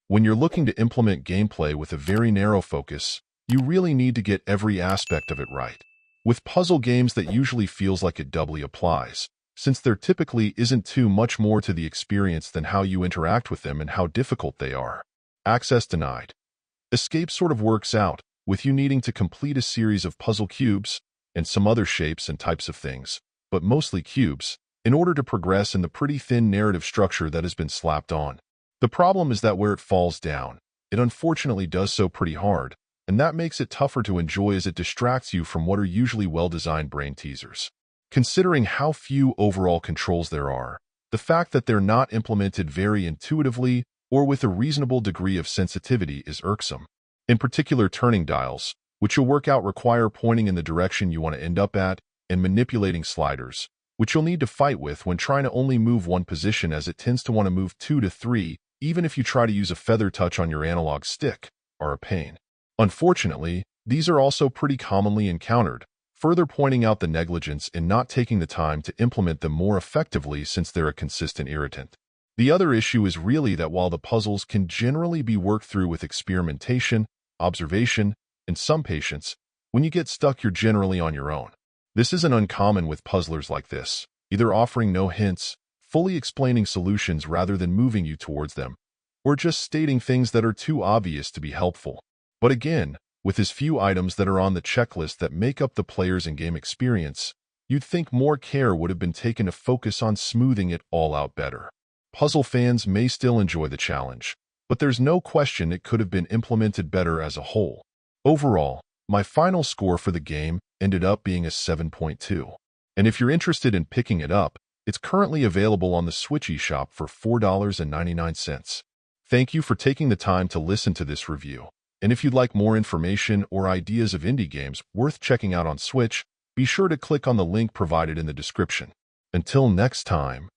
When you're looking to implement gameplay with a very narrow focus, you really need to get every aspect of it right. With puzzle games, that usually feels like it doubly applies, since there typically isn't too much more to the experience than how you interact with them and how difficult they are. Access denied. Escape sort of works out, with you needing to complete a series of puzzle cubes, and some other shapes and types of things, but mostly cubes, in order to progress in the pretty thin narrative structure that has been slapped on. The problem is that where it falls down, it unfortunately does so pretty hard, and that makes it tougher to enjoy as it distracts you from what are usually well-designed brain teasers. Considering how few overall controls there are, the fact that they're not implemented very intuitively or with a reasonable degree of sensitivity is irksome. In particular, turning dials, which you'll work out, require pointing in the direction you want to end up at, and manipulating sliders, which you'll need to fight with when trying to only move one position, as it tends to want to move 2 to 3, even if you try to use a feather touch on your analog stick, are a pain. Unfortunately, these are also pretty commonly encountered, further pointing out the negligence in not taking the time to implement them more effectively, since they're a consistent irritant. The other issue is really that while the puzzles can generally be worked through with experimentation, observation, and some patience, when you get stuck, you're generally on your own. This isn't uncommon with puzzlers like this, either offering no hints, fully explaining solutions rather than moving you towards them, or just stating things that are too obvious to be helpful. But again, with as few items that are on the checklist that make up the player's in-game experience, you'd think more care would have been taken to focus on smoothing it all out better. Puzzle fans may still enjoy the challenge, but there's no question it could have been implemented better as a whole. Overall, my final score for the game ended up being a 7.2. And if you're interested in picking it up, it's currently available on the Switch eShop for $4.99. Thank you for taking the time to listen to this review. And if you'd like more information or ideas of indie games worth checking out on Switch, be sure to click on the link provided in the description. Until next time.